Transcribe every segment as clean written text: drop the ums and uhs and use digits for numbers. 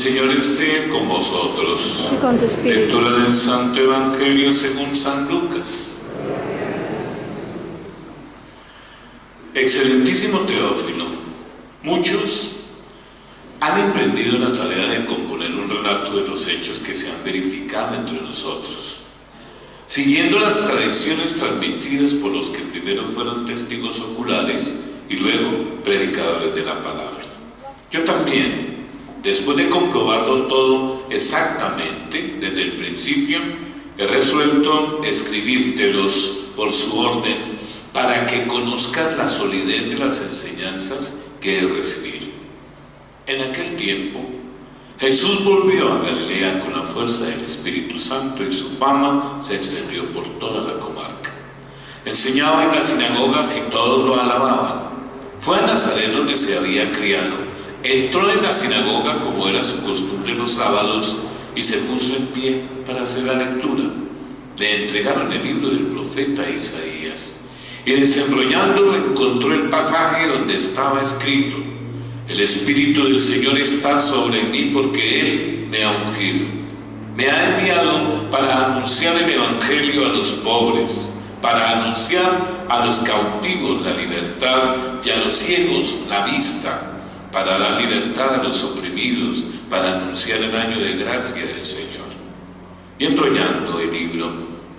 Señor esté con vosotros. Y con tu espíritu. Lectura del Santo Evangelio según San Lucas. Excelentísimo Teófilo, muchos han emprendido la tarea de componer un relato de los hechos que se han verificado entre nosotros, siguiendo las tradiciones transmitidas por los que primero fueron testigos oculares y luego predicadores de la palabra. Yo también, después de comprobarlo todo exactamente desde el principio, he resuelto escribírtelos por su orden para que conozcas la solidez de las enseñanzas que he recibido. En aquel tiempo, Jesús volvió a Galilea con la fuerza del Espíritu Santo y su fama se extendió por toda la comarca. Enseñaba en las sinagogas y todos lo alababan. Fue a Nazaret donde se había criado. Entró en la sinagoga como era su costumbre los sábados y se puso en pie para hacer la lectura. Le entregaron el libro del profeta Isaías y desenrollándolo encontró el pasaje donde estaba escrito: el Espíritu del Señor está sobre mí porque Él me ha ungido. Me ha enviado para anunciar el Evangelio a los pobres, para anunciar a los cautivos la libertad y a los ciegos la vista, para dar libertad a los oprimidos, para anunciar el año de gracia del Señor. Y enrollando el libro,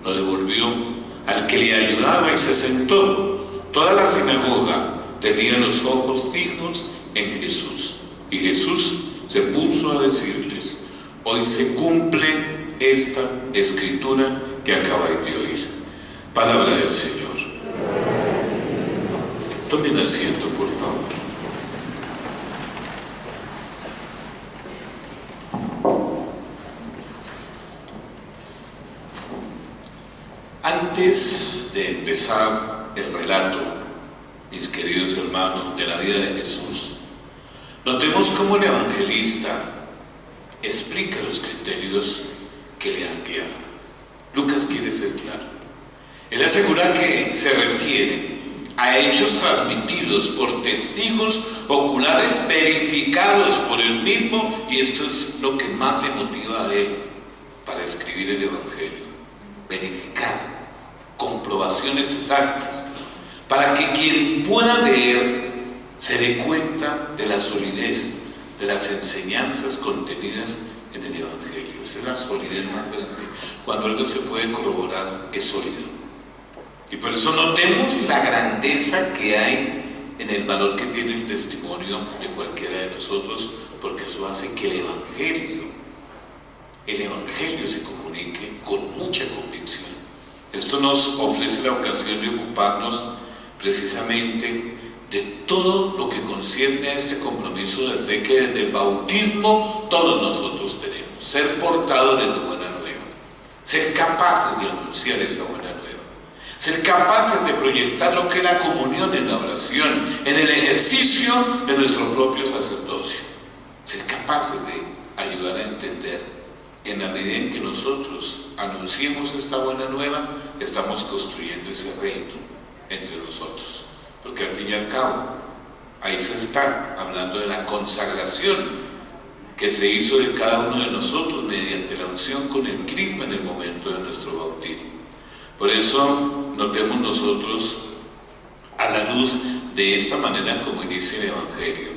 lo devolvió al que le ayudaba y se sentó. Toda la sinagoga tenía los ojos fijos en Jesús. Y Jesús se puso a decirles: hoy se cumple esta escritura que acabáis de oír. Palabra del Señor. Tomen asiento, por favor. Antes de empezar el relato, mis queridos hermanos, de la vida de Jesús, notemos cómo el evangelista explica los criterios que le han guiado. Lucas quiere ser claro. Él asegura que se refiere a hechos transmitidos por testigos oculares verificados por él mismo, y esto es lo que más le motiva a él para escribir el evangelio: verificar, comprobaciones exactas, para que quien pueda leer se dé cuenta de la solidez de las enseñanzas contenidas en el Evangelio. Esa es la solidez más grande. Cuando algo se puede corroborar, es sólido. Y por eso notemos la grandeza que hay en el valor que tiene el testimonio de cualquiera de nosotros, porque eso hace que el Evangelio se comunique con mucha convicción. Esto nos ofrece la ocasión de ocuparnos precisamente de todo lo que concierne a este compromiso de fe que desde el bautismo todos nosotros tenemos: ser portadores de buena nueva, ser capaces de anunciar esa buena nueva, ser capaces de proyectar lo que es la comunión en la oración, en el ejercicio de nuestro propio sacerdocio, ser capaces de ayudar a entender que en la medida en que nosotros anunciemos esta buena nueva, estamos construyendo ese reino entre nosotros. Porque al fin y al cabo, ahí se está hablando de la consagración que se hizo de cada uno de nosotros mediante la unción con el crisma en el momento de nuestro bautismo. Por eso, notemos nosotros, a la luz de esta manera como inicia el Evangelio,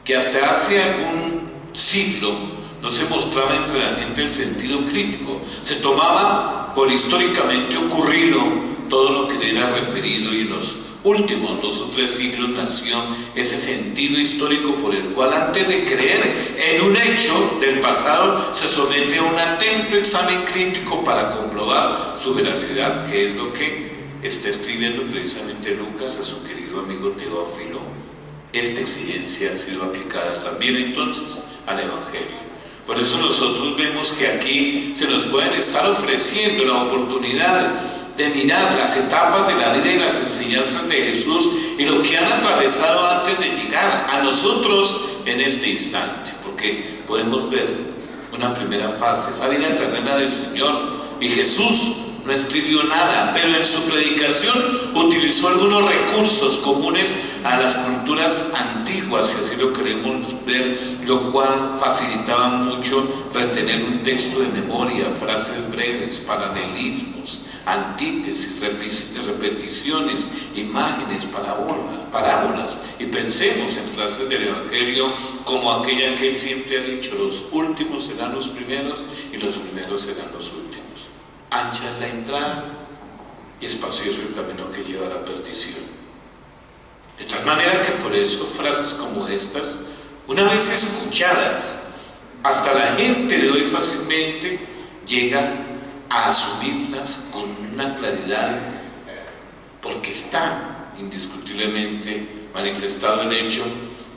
que hasta hace algún siglo no se mostraba entre la gente el sentido crítico. Se tomaba por históricamente ocurrido todo lo que era referido, y en los últimos 2 o 3 siglos nació ese sentido histórico por el cual, antes de creer en un hecho del pasado, se somete a un atento examen crítico para comprobar su veracidad, que es lo que está escribiendo precisamente Lucas a su querido amigo Teófilo. Esta exigencia ha sido aplicada también entonces al Evangelio. Por eso nosotros vemos que aquí se nos pueden estar ofreciendo la oportunidad de mirar las etapas de la vida y las enseñanzas de Jesús y lo que han atravesado antes de llegar a nosotros en este instante, porque podemos ver una primera fase, esa vida terrena del Señor, y Jesús no escribió nada, pero en su predicación utilizó algunos recursos comunes a las culturas antiguas, si así lo queremos ver, lo cual facilitaba mucho retener un texto de memoria, frases breves, paralelismos, antítesis, repeticiones, imágenes, parábolas. Y pensemos en frases del Evangelio como aquella que él siempre ha dicho: los últimos serán los primeros y los primeros serán los últimos. Ancha es la entrada y espacioso el camino que lleva a la perdición. De tal manera que por eso frases como estas, una vez escuchadas, hasta la gente de hoy fácilmente llega a asumirlas con una claridad, porque está indiscutiblemente manifestado el hecho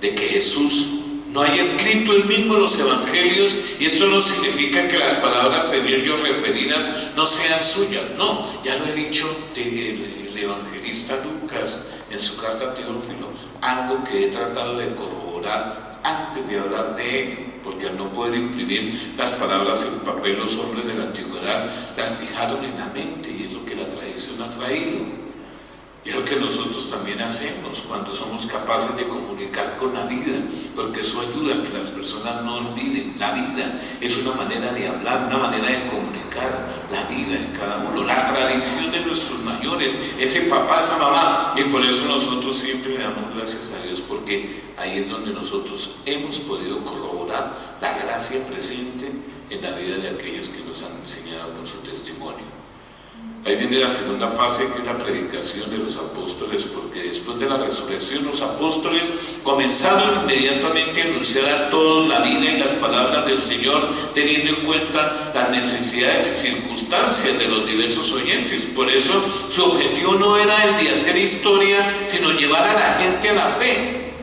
de que Jesús no haya escrito él mismo los evangelios, y esto no significa que las palabras en ellos referidas no sean suyas, no, ya lo he dicho el evangelista Lucas en su carta a Teófilo, algo que he tratado de corroborar antes de hablar de ello, porque al no poder imprimir las palabras en papel, los hombres de la antigüedad las fijaron en la mente, y es lo que la tradición ha traído. Y es lo que nosotros también hacemos cuando somos capaces de comunicar con la vida, porque eso ayuda a que las personas no olviden. La vida es una manera de hablar, una manera de comunicar la vida de cada uno, la tradición de nuestros mayores, ese papá, esa mamá. Y por eso nosotros siempre le damos gracias a Dios, porque ahí es donde nosotros hemos podido corroborar la gracia presente en la vida de aquellos que nos han enseñado con su testimonio. Ahí viene la segunda fase, que es la predicación de los apóstoles, porque después de la resurrección los apóstoles comenzaron inmediatamente a anunciar a todos la vida y las palabras del Señor, teniendo en cuenta las necesidades y circunstancias de los diversos oyentes. Por eso su objetivo no era el de hacer historia, sino llevar a la gente a la fe.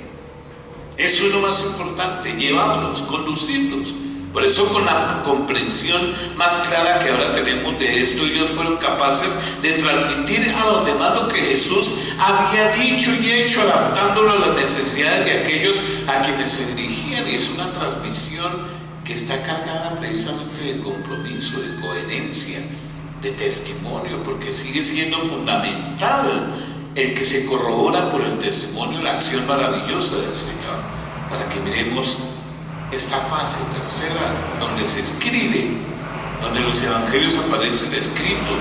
Eso es lo más importante, llevarlos, conducirlos. Por eso, con la comprensión más clara que ahora tenemos de esto, ellos fueron capaces de transmitir a los demás lo que Jesús había dicho y hecho, adaptándolo a las necesidades de aquellos a quienes se dirigían. Y es una transmisión que está cargada precisamente de compromiso, de coherencia, de testimonio, porque sigue siendo fundamental el que se corrobora por el testimonio la acción maravillosa del Señor, para que miremos esta fase tercera, donde se escribe, donde los evangelios aparecen escritos.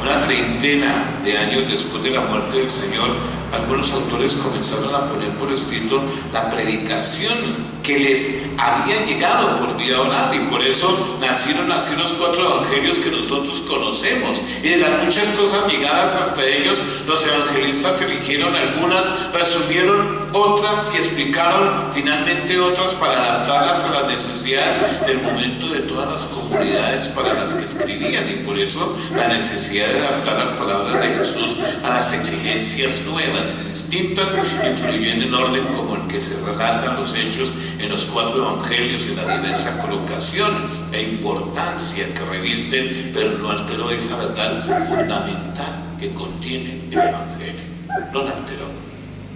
Una treintena de años después de la muerte del Señor, algunos autores comenzaron a poner por escrito la predicación que les había llegado por vía oral, y por eso nacieron así los 4 evangelios que nosotros conocemos. Y de las muchas cosas llegadas hasta ellos, los evangelistas eligieron algunas, resumieron otras y explicaron finalmente otras para adaptarlas a las necesidades del momento de todas las comunidades para las que escribían. Y por eso la necesidad de adaptar las palabras de Jesús a las exigencias nuevas y distintas influyó en el orden como el que se relatan los hechos en los 4 evangelios, en la diversa colocación e importancia que revisten, pero no alteró esa verdad fundamental que contiene el evangelio, no la alteró.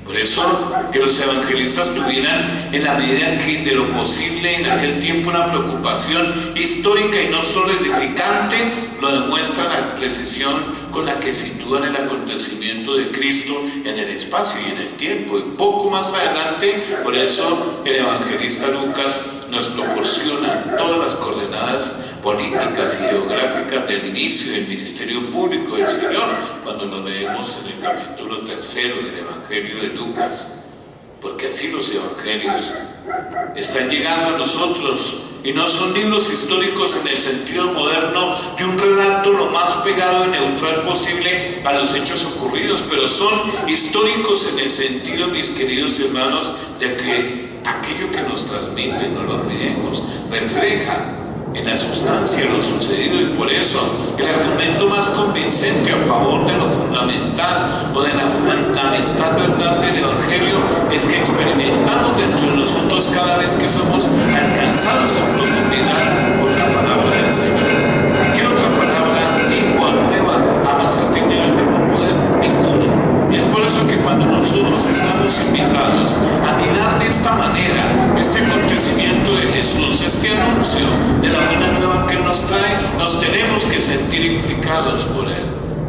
Por eso, que los evangelistas tuvieran, en la medida que de lo posible en aquel tiempo, una preocupación histórica y no solo edificante, lo demuestra la precisión con la que sitúan el acontecimiento de Cristo en el espacio y en el tiempo. Y poco más adelante, por eso el evangelista Lucas nos proporciona todas las coordenadas políticas y geográficas del inicio del ministerio público del Señor, cuando lo leemos en el capítulo 3 del Evangelio de Lucas, porque así los evangelios están llegando a nosotros, y no son libros históricos en el sentido moderno de un relato lo más pegado y neutral posible a los hechos ocurridos, pero son históricos en el sentido, mis queridos hermanos, de que aquello que nos transmite, no lo olvidemos, refleja en la sustancia lo sucedido. Y por eso el argumento más convincente a favor de lo fundamental o de la fundamental verdad del Evangelio es que experimentamos dentro de nosotros cada vez que somos alcanzados en profundidad por la palabra del Señor. ¿Qué otra palabra antigua, nueva, jamás ha tenido el mismo poder? Ninguna. Y es por eso que cuando nosotros estamos invitados a mirar de esta manera este acontecimiento de Jesús, este anuncio de la buena nueva que nos nos trae, nos tenemos que sentir implicados por Él,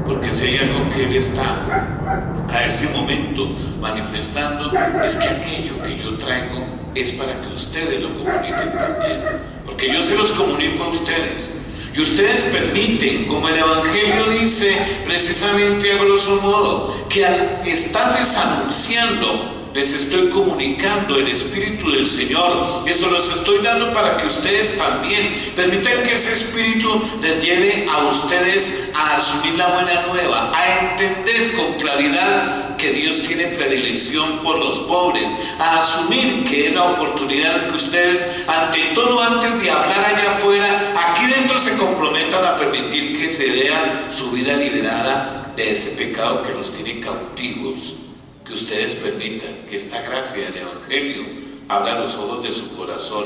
porque si hay algo que Él está a ese momento manifestando, es que aquello que yo traigo es para que ustedes lo comuniquen también, porque yo se los comunico a ustedes. Y ustedes permiten, como el Evangelio dice precisamente a grosso modo, que al estarles anunciando, les estoy comunicando el Espíritu del Señor. Eso los estoy dando para que ustedes también permitan que ese Espíritu les lleve a ustedes a asumir la buena nueva, a entender con claridad que Dios tiene predilección por los pobres, a asumir que es la oportunidad que ustedes, ante todo, antes de hablar allá afuera, aquí dentro se comprometan a permitir que se vea su vida liberada de ese pecado que los tiene cautivos. Que ustedes permitan que esta gracia del Evangelio abra los ojos de su corazón,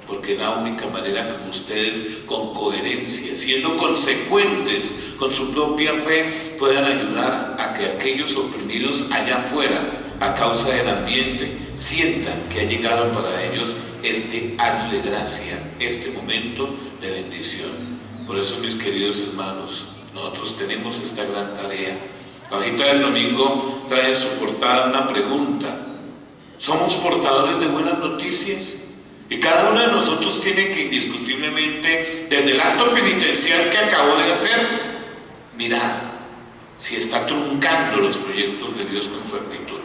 porque es la única manera como ustedes, con coherencia, siendo consecuentes con su propia fe, puedan ayudar a que aquellos oprimidos allá afuera, a causa del ambiente, sientan que ha llegado para ellos este año de gracia, este momento de bendición. Por eso, mis queridos hermanos, nosotros tenemos esta gran tarea. La hojita del domingo trae en su portada una pregunta: ¿somos portadores de buenas noticias? Y cada uno de nosotros tiene que indiscutiblemente, desde el acto penitencial que acabó de hacer, mirar si está truncando los proyectos de Dios con su actitud,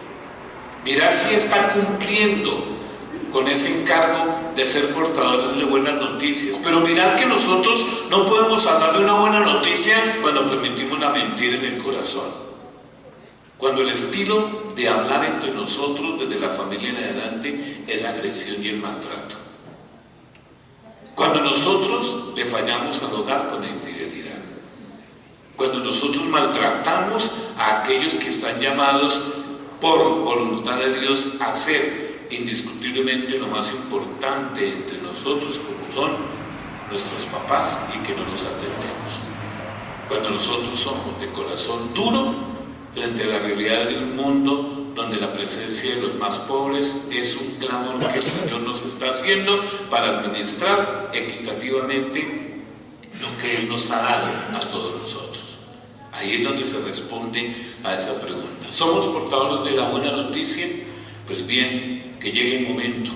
mirar si está cumpliendo con ese encargo de ser portadores de buenas noticias. Pero mirar que nosotros no podemos hablar de una buena noticia cuando permitimos la mentira en el corazón. Cuando el estilo de hablar entre nosotros desde la familia en adelante es la agresión y el maltrato. Cuando nosotros le fallamos al hogar con la infidelidad. Cuando nosotros maltratamos a aquellos que están llamados por voluntad de Dios a ser indiscutiblemente lo más importante entre nosotros, como son nuestros papás, y que no nos atendemos. Cuando nosotros somos de corazón duro frente a la realidad de un mundo donde la presencia de los más pobres es un clamor que el Señor nos está haciendo para administrar equitativamente lo que Él nos ha dado a todos nosotros. Ahí es donde se responde a esa pregunta. ¿Somos portadores de la buena noticia? Pues bien, que llegue el momento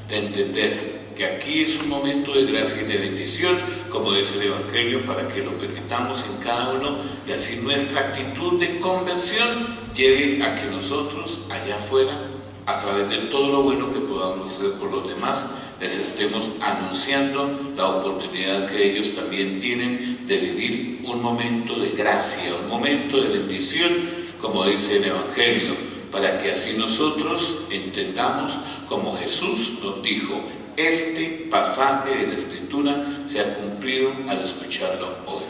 de entender que aquí es un momento de gracia y de bendición, como dice el Evangelio, para que lo permitamos en cada uno, y así nuestra actitud de conversión lleve a que nosotros allá afuera, a través de todo lo bueno que podamos hacer por los demás, les estemos anunciando la oportunidad que ellos también tienen de vivir un momento de gracia, un momento de bendición, como dice el Evangelio, para que así nosotros entendamos como Jesús nos dijo: este pasaje de la Escritura se ha cumplido al escucharlo hoy.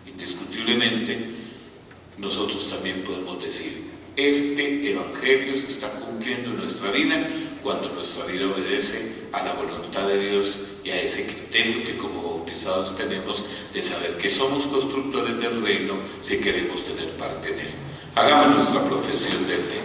Indiscutiblemente, nosotros también podemos decir: este Evangelio se está cumpliendo en nuestra vida cuando nuestra vida obedece a la voluntad de Dios y a ese criterio que como bautizados tenemos de saber que somos constructores del reino si queremos tener parte en él. Hagamos nuestra profesión de fe.